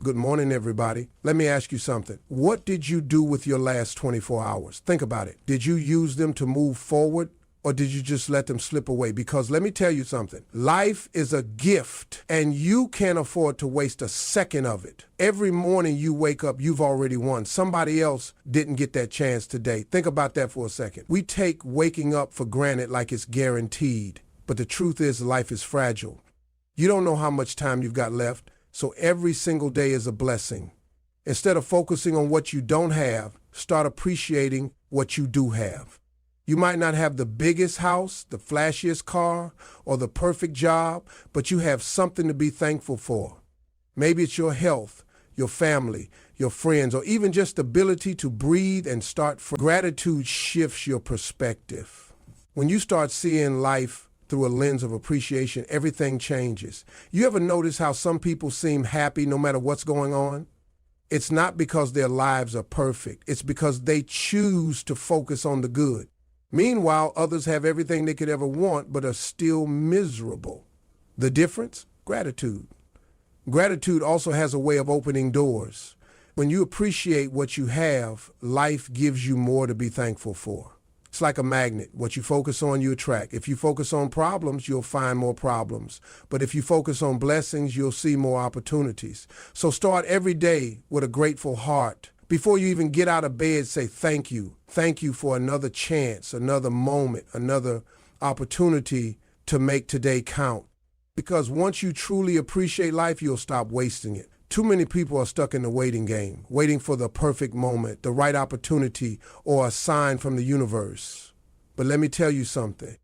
Good morning, everybody. Let me ask you something. What did you do with your last 24 hours? Think about it. Did you use them to move forward, or did you just let them slip away? Because let me tell you something. Life is a gift, and you can't afford to waste a second of it. Every morning you wake up, you've already won. Somebody else didn't get that chance today. Think about that for a second. We take waking up for granted like it's guaranteed, but the truth is life is fragile. You don't know how much time you've got left, so every single day is a blessing. Instead of focusing on what you don't have, start appreciating what you do have. You might not have the biggest house, the flashiest car, or the perfect job, but you have something to be thankful for. Maybe it's your health, your family, your friends, or even just the ability to breathe and start fresh. Gratitude shifts your perspective. When you start seeing life through a lens of appreciation, everything changes. You ever notice how some people seem happy no matter what's going on? It's not because their lives are perfect. It's because they choose to focus on the good. Meanwhile, others have everything they could ever want but are still miserable. The difference? Gratitude. Gratitude also has a way of opening doors. When you appreciate what you have, life gives you more to be thankful for. It's like a magnet. What you focus on, you attract. If you focus on problems, you'll find more problems. But if you focus on blessings, you'll see more opportunities. So start every day with a grateful heart. Before you even get out of bed, say thank you. Thank you for another chance, another moment, another opportunity to make today count. Because once you truly appreciate life, you'll stop wasting it. Too many people are stuck in the waiting game, waiting for the perfect moment, the right opportunity, or a sign from the universe. But let me tell you something.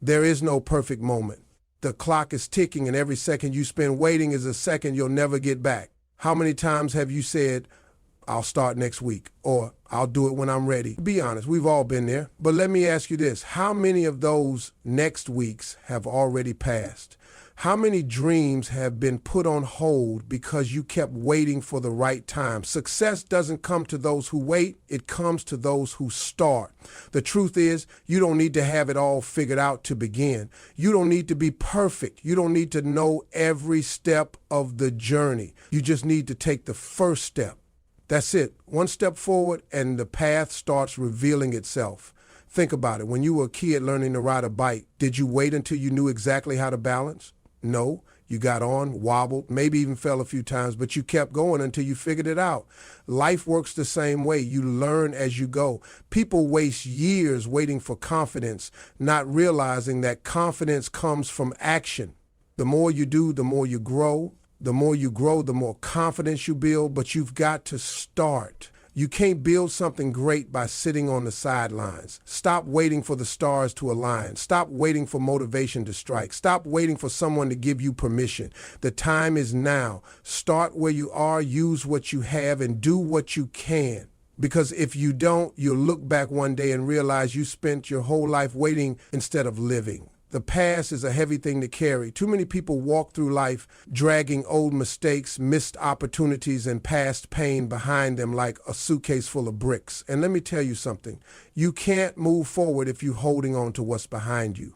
There is no perfect moment. The clock is ticking, and every second you spend waiting is a second you'll never get back. How many times have you said, I'll start next week, or I'll do it when I'm ready? Be honest, we've all been there. But let me ask you this. How many of those next weeks have already passed? How many dreams have been put on hold because you kept waiting for the right time? Success doesn't come to those who wait. It comes to those who start. The truth is, you don't need to have it all figured out to begin. You don't need to be perfect. You don't need to know every step of the journey. You just need to take the first step. That's it. One step forward and the path starts revealing itself. Think about it. When you were a kid learning to ride a bike, did you wait until you knew exactly how to balance? No. You got on, wobbled, maybe even fell a few times, but you kept going until you figured it out. Life works the same way. You learn as you go. People waste years waiting for confidence, not realizing that confidence comes from action. The more you do, the more you grow. The more you grow, the more confidence you build, but you've got to start. You can't build something great by sitting on the sidelines. Stop waiting for the stars to align. Stop waiting for motivation to strike. Stop waiting for someone to give you permission. The time is now. Start where you are, use what you have, and do what you can. Because if you don't, you'll look back one day and realize you spent your whole life waiting instead of living. The past is a heavy thing to carry. Too many people walk through life dragging old mistakes, missed opportunities, and past pain behind them like a suitcase full of bricks. And let me tell you something. You can't move forward if you're holding on to what's behind you.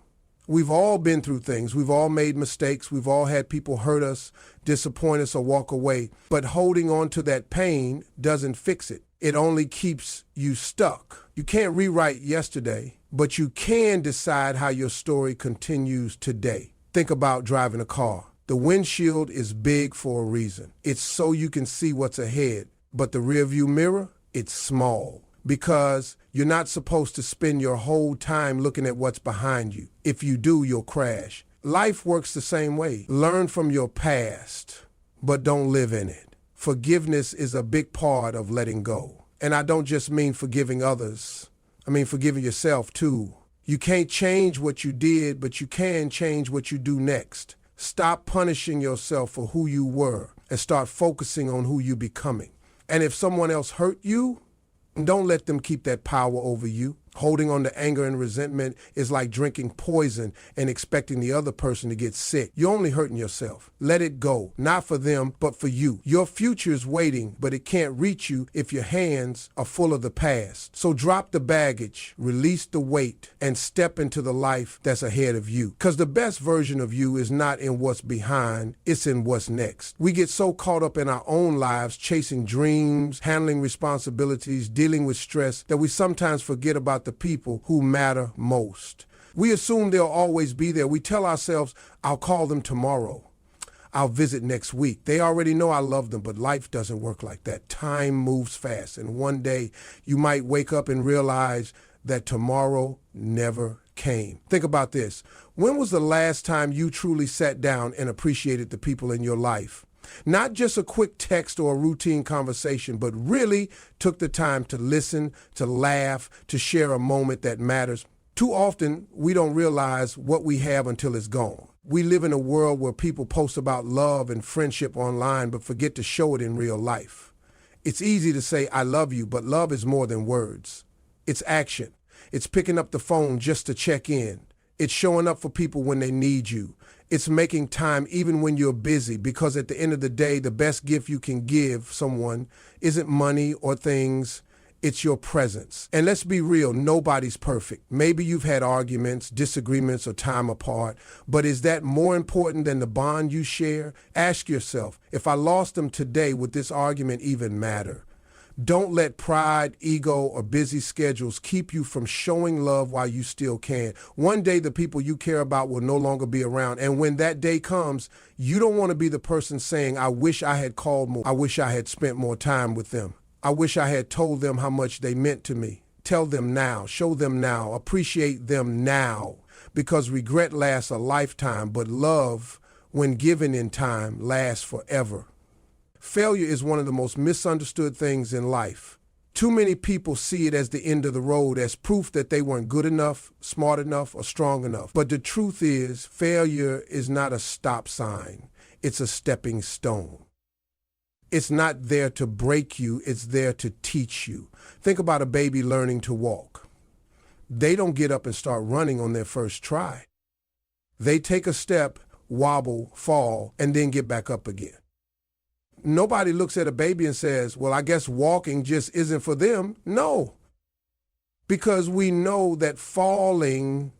We've all been through things. We've all made mistakes. We've all had people hurt us, disappoint us, or walk away. But holding on to that pain doesn't fix it. It only keeps you stuck. You can't rewrite yesterday, but you can decide how your story continues today. Think about driving a car. The windshield is big for a reason. It's so you can see what's ahead, but the rearview mirror, it's small. Because you're not supposed to spend your whole time looking at what's behind you. If you do, you'll crash. Life works the same way. Learn from your past, but don't live in it. Forgiveness is a big part of letting go. And I don't just mean forgiving others. I mean forgiving yourself too. You can't change what you did, but you can change what you do next. Stop punishing yourself for who you were and start focusing on who you're becoming. And if someone else hurt you, don't let them keep that power over you. Holding on to anger and resentment is like drinking poison and expecting the other person to get sick. You're only hurting yourself. Let it go. Not for them, but for you. Your future is waiting, but it can't reach you if your hands are full of the past. So drop the baggage, release the weight, and step into the life that's ahead of you. Because the best version of you is not in what's behind, it's in what's next. We get so caught up in our own lives, chasing dreams, handling responsibilities, dealing with stress, that we sometimes forget about the people who matter most. We assume they'll always be there. We tell ourselves, I'll call them tomorrow. I'll visit next week. They already know I love them, but life doesn't work like that. Time moves fast, and one day you might wake up and realize that tomorrow never came. Think about this. When was the last time you truly sat down and appreciated the people in your life? Not just a quick text or a routine conversation, but really took the time to listen, to laugh, to share a moment that matters. Too often, we don't realize what we have until it's gone. We live in a world where people post about love and friendship online, but forget to show it in real life. It's easy to say, I love you, but love is more than words. It's action. It's picking up the phone just to check in. It's showing up for people when they need you. It's making time even when you're busy, because at the end of the day, the best gift you can give someone isn't money or things. It's your presence. And let's be real, nobody's perfect. Maybe you've had arguments, disagreements, or time apart, but is that more important than the bond you share? Ask yourself, if I lost them today, would this argument even matter? Don't let pride, ego, or busy schedules keep you from showing love while you still can. One day, the people you care about will no longer be around. And when that day comes, you don't want to be the person saying, I wish I had called more. I wish I had spent more time with them. I wish I had told them how much they meant to me. Tell them now, show them now, appreciate them now, because regret lasts a lifetime, but love, when given in time, lasts forever. Failure is one of the most misunderstood things in life. Too many people see it as the end of the road, as proof that they weren't good enough, smart enough, or strong enough. But the truth is, failure is not a stop sign. It's a stepping stone. It's not there to break you, it's there to teach you. Think about a baby learning to walk. They don't get up and start running on their first try. They take a step, wobble, fall, and then get back up again. Nobody looks at a baby and says, well, I guess walking just isn't for them. No, because we know that falling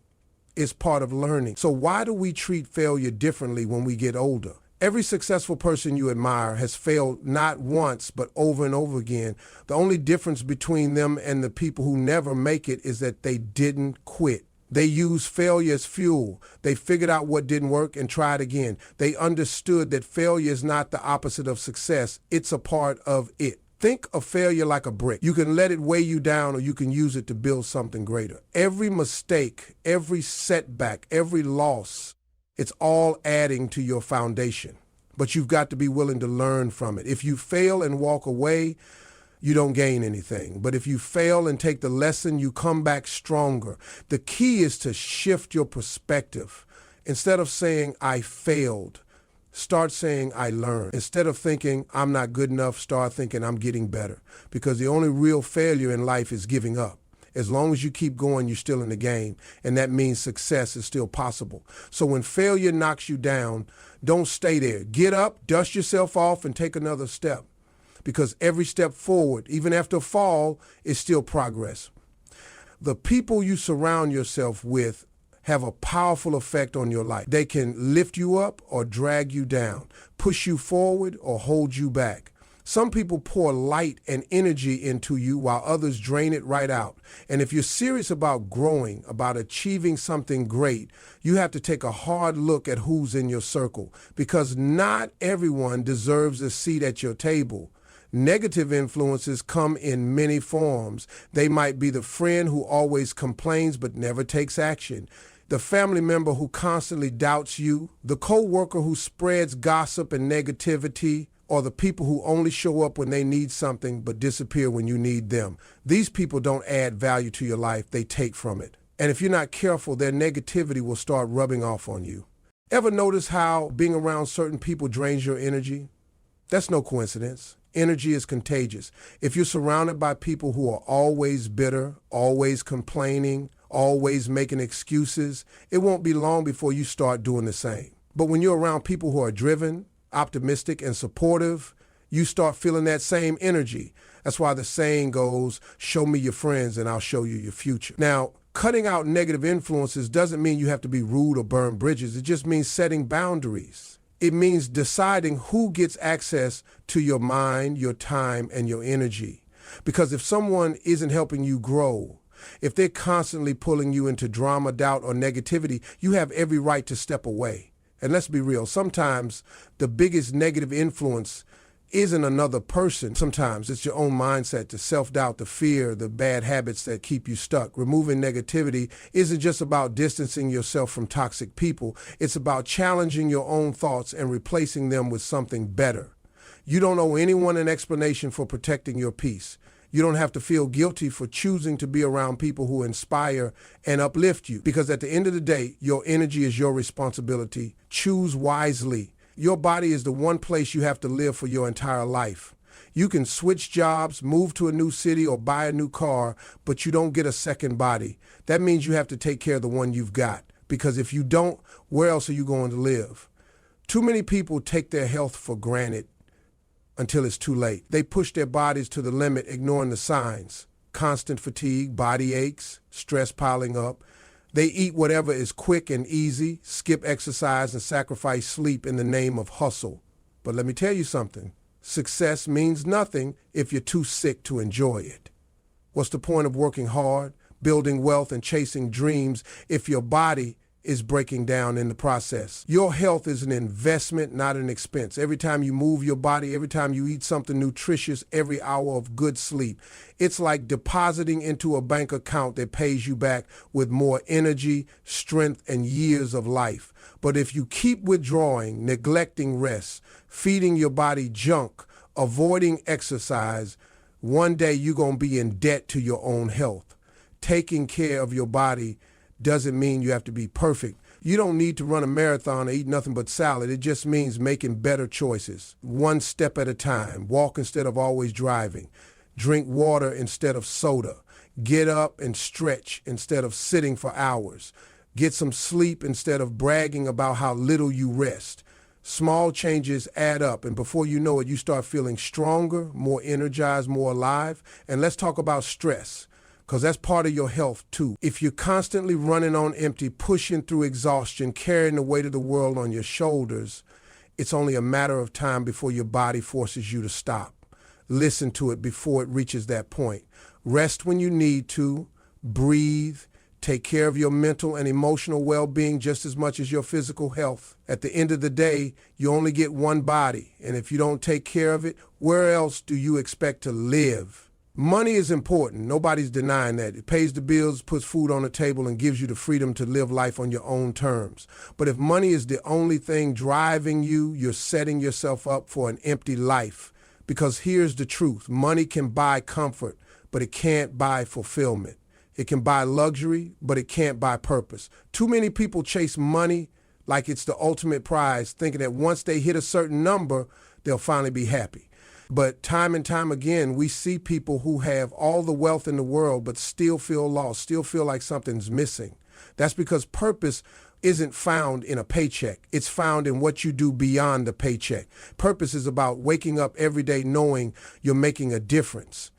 is part of learning. So why do we treat failure differently when we get older? Every successful person you admire has failed not once, but over and over again. The only difference between them and the people who never make it is that they didn't quit. They used failure as fuel. They figured out what didn't work and tried again. They understood that failure is not the opposite of success. It's a part of it. Think of failure like a brick. You can let it weigh you down, or you can use it to build something greater. Every mistake, every setback, every loss, it's all adding to your foundation. But you've got to be willing to learn from it. If you fail and walk away, you don't gain anything. But if you fail and take the lesson, you come back stronger. The key is to shift your perspective. Instead of saying, I failed, start saying, I learned. Instead of thinking, I'm not good enough, start thinking, I'm getting better. Because the only real failure in life is giving up. As long as you keep going, you're still in the game. And that means success is still possible. So when failure knocks you down, don't stay there. Get up, dust yourself off, and take another step. Because every step forward, even after a fall, is still progress. The people you surround yourself with have a powerful effect on your life. They can lift you up or drag you down, push you forward or hold you back. Some people pour light and energy into you while others drain it right out. And if you're serious about growing, about achieving something great, you have to take a hard look at who's in your circle, because not everyone deserves a seat at your table. Negative influences come in many forms. They might be the friend who always complains but never takes action, the family member who constantly doubts you, the co-worker who spreads gossip and negativity, or the people who only show up when they need something but disappear when you need them. These people don't add value to your life, they take from it. And if you're not careful, their negativity will start rubbing off on you. Ever notice how being around certain people drains your energy? That's no coincidence. Energy is contagious. If you're surrounded by people who are always bitter, always complaining, always making excuses, it won't be long before you start doing the same. But when you're around people who are driven, optimistic, and supportive, you start feeling that same energy. That's why the saying goes, show me your friends and I'll show you your future. Now, cutting out negative influences doesn't mean you have to be rude or burn bridges. It just means setting boundaries. It means deciding who gets access to your mind, your time, and your energy. Because if someone isn't helping you grow, if they're constantly pulling you into drama, doubt, or negativity, you have every right to step away. And let's be real, sometimes the biggest negative influence isn't another person. Sometimes it's your own mindset, the self-doubt, the fear, the bad habits that keep you stuck. Removing negativity isn't just about distancing yourself from toxic people. It's about challenging your own thoughts and replacing them with something better. You don't owe anyone an explanation for protecting your peace. You don't have to feel guilty for choosing to be around people who inspire and uplift you. Because at the end of the day, your energy is your responsibility. Choose wisely. Your body is the one place you have to live for your entire life. You can switch jobs, move to a new city, or buy a new car, but you don't get a second body. That means you have to take care of the one you've got. Because if you don't, where else are you going to live? Too many people take their health for granted until it's too late. They push their bodies to the limit, ignoring the signs. Constant fatigue, body aches, stress piling up. They eat whatever is quick and easy, skip exercise, and sacrifice sleep in the name of hustle. But let me tell you something. Success means nothing if you're too sick to enjoy it. What's the point of working hard, building wealth, and chasing dreams if your body is breaking down in the process? Your health is an investment, not an expense. Every time you move your body, every time you eat something nutritious, every hour of good sleep, it's like depositing into a bank account that pays you back with more energy, strength, and years of life. But if you keep withdrawing, neglecting rest, feeding your body junk, avoiding exercise, one day you're going to be in debt to your own health. Taking care of your body doesn't mean you have to be perfect. You don't need to run a marathon or eat nothing but salad. It just means making better choices, one step at a time. Walk instead of always driving. Drink water instead of soda. Get up and stretch instead of sitting for hours. Get some sleep instead of bragging about how little you rest. Small changes add up, and before you know it, you start feeling stronger, more energized, more alive. And let's talk about stress, because that's part of your health too. If you're constantly running on empty, pushing through exhaustion, carrying the weight of the world on your shoulders, it's only a matter of time before your body forces you to stop. Listen to it before it reaches that point. Rest when you need to, breathe, take care of your mental and emotional well-being just as much as your physical health. At the end of the day, you only get one body, and if you don't take care of it, where else do you expect to live? Money is important. Nobody's denying that. It pays the bills, puts food on the table, and gives you the freedom to live life on your own terms. But if money is the only thing driving you, you're setting yourself up for an empty life. Because here's the truth. Money can buy comfort, but it can't buy fulfillment. It can buy luxury, but it can't buy purpose. Too many people chase money like it's the ultimate prize, thinking that once they hit a certain number, they'll finally be happy. But time and time again, we see people who have all the wealth in the world but still feel lost, still feel like something's missing. That's because purpose isn't found in a paycheck. It's found in what you do beyond the paycheck. Purpose is about waking up every day knowing you're making a difference.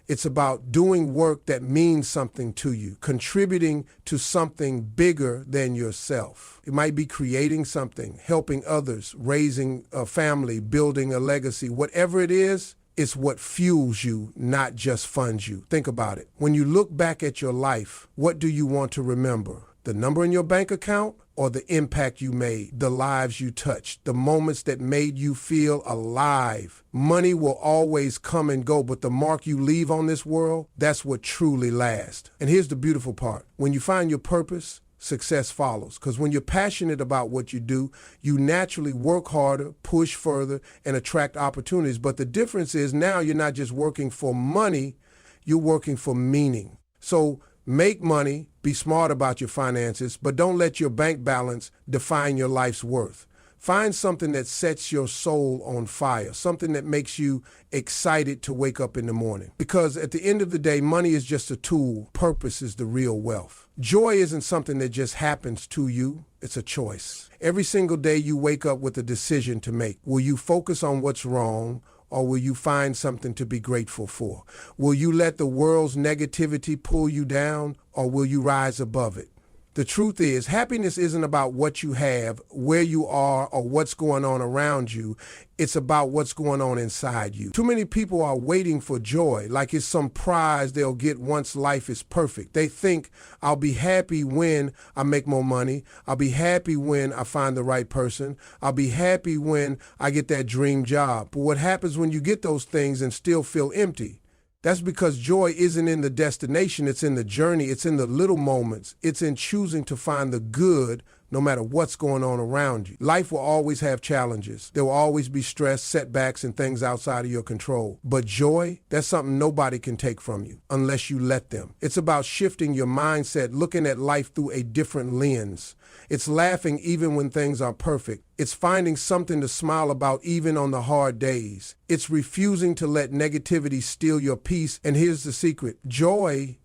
It's about doing work that means something to you, contributing to something bigger than yourself. It might be creating something, helping others, raising a family, building a legacy. Whatever it is, it's what fuels you, not just funds you. Think about it. When you look back at your life, what do you want to remember? The number in your bank account or the impact you made, the lives you touched, the moments that made you feel alive? Money will always come and go, but the mark you leave on this world, that's what truly lasts. And here's the beautiful part. When you find your purpose, success follows. Because when you're passionate about what you do, you naturally work harder, push further, and attract opportunities. But the difference is now you're not just working for money, you're working for meaning. So make money, be smart about your finances, but don't let your bank balance define your life's worth. Find something that sets your soul on fire, something that makes you excited to wake up in the morning. Because at the end of the day, money is just a tool. Purpose is the real wealth. Joy isn't something that just happens to you. It's a choice. Every single day you wake up with a decision to make. Will you focus on what's wrong, or will you find something to be grateful for? Will you let the world's negativity pull you down, or will you rise above it? The truth is, happiness isn't about what you have, where you are, or what's going on around you. It's about what's going on inside you. Too many people are waiting for joy, like it's some prize they'll get once life is perfect. They think, I'll be happy when I make more money. I'll be happy when I find the right person. I'll be happy when I get that dream job. But what happens when you get those things and still feel empty? That's because joy isn't in the destination, it's in the journey, it's in the little moments, it's in choosing to find the good no matter what's going on around you. Life will always have challenges. There will always be stress, setbacks, and things outside of your control. But joy, that's something nobody can take from you unless you let them. It's about shifting your mindset, looking at life through a different lens. It's laughing even when things are perfect. It's finding something to smile about even on the hard days. It's refusing to let negativity steal your peace. And here's the secret. Joy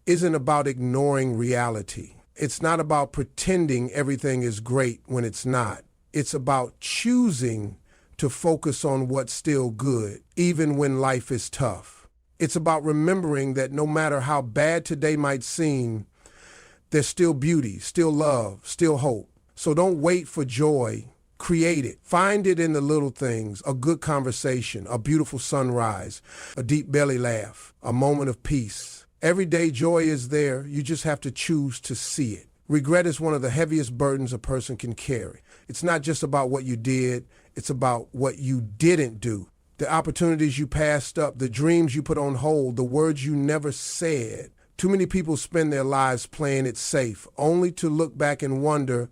isn't about ignoring reality. It's not about pretending everything is great when it's not. It's about choosing to focus on what's still good, even when life is tough. It's about remembering that no matter how bad today might seem, there's still beauty, still love, still hope. So don't wait for joy. Create it. Find it in the little things, a good conversation, a beautiful sunrise, a deep belly laugh, a moment of peace. Every day joy is there. You just have to choose to see it. Regret is one of the heaviest burdens a person can carry. It's not just about what you did. It's about what you didn't do. The opportunities you passed up, the dreams you put on hold, the words you never said. Too many people spend their lives playing it safe, only to look back and wonder,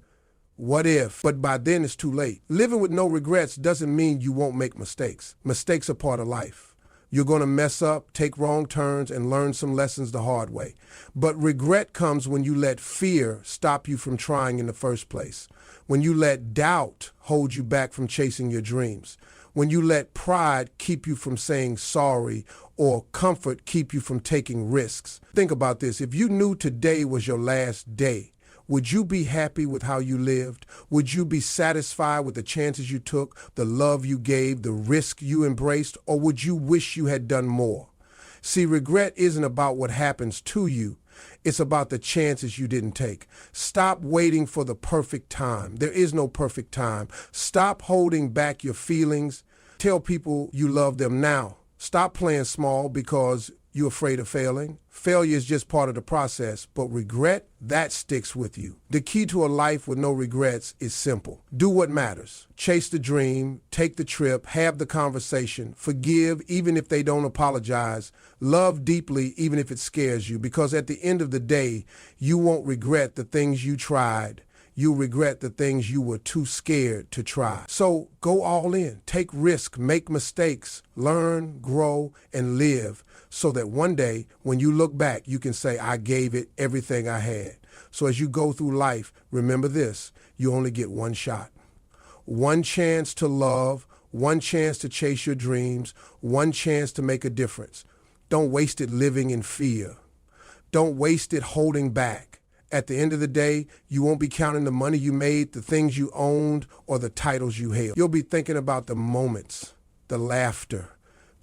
what if? But by then it's too late. Living with no regrets doesn't mean you won't make mistakes. Mistakes are part of life. You're going to mess up, take wrong turns, and learn some lessons the hard way. But regret comes when you let fear stop you from trying in the first place. When you let doubt hold you back from chasing your dreams. When you let pride keep you from saying sorry, or comfort keep you from taking risks. Think about this. If you knew today was your last day, would you be happy with how you lived? Would you be satisfied with the chances you took, the love you gave, the risk you embraced, or would you wish you had done more? See, regret isn't about what happens to you. It's about the chances you didn't take. Stop waiting for the perfect time. There is no perfect time. Stop holding back your feelings. Tell people you love them now. Stop playing small because you're afraid of failing. Failure is just part of the process, but regret, that sticks with you. The key to a life with no regrets is simple. Do what matters. Chase the dream, take the trip, have the conversation, forgive even if they don't apologize, love deeply even if it scares you, because at the end of the day, you won't regret the things you tried. You'll regret the things you were too scared to try. So go all in, take risks, make mistakes, learn, grow, and live so that one day when you look back, you can say, I gave it everything I had. So as you go through life, remember this, you only get one shot. One chance to love, one chance to chase your dreams, one chance to make a difference. Don't waste it living in fear. Don't waste it holding back. At the end of the day, you won't be counting the money you made, the things you owned, or the titles you held. You'll be thinking about the moments, the laughter,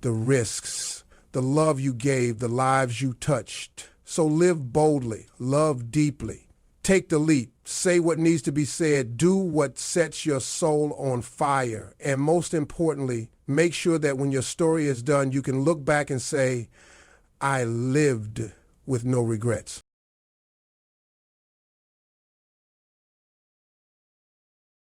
the risks, the love you gave, the lives you touched. So live boldly, love deeply, take the leap, say what needs to be said, do what sets your soul on fire. And most importantly, make sure that when your story is done, you can look back and say, I lived with no regrets.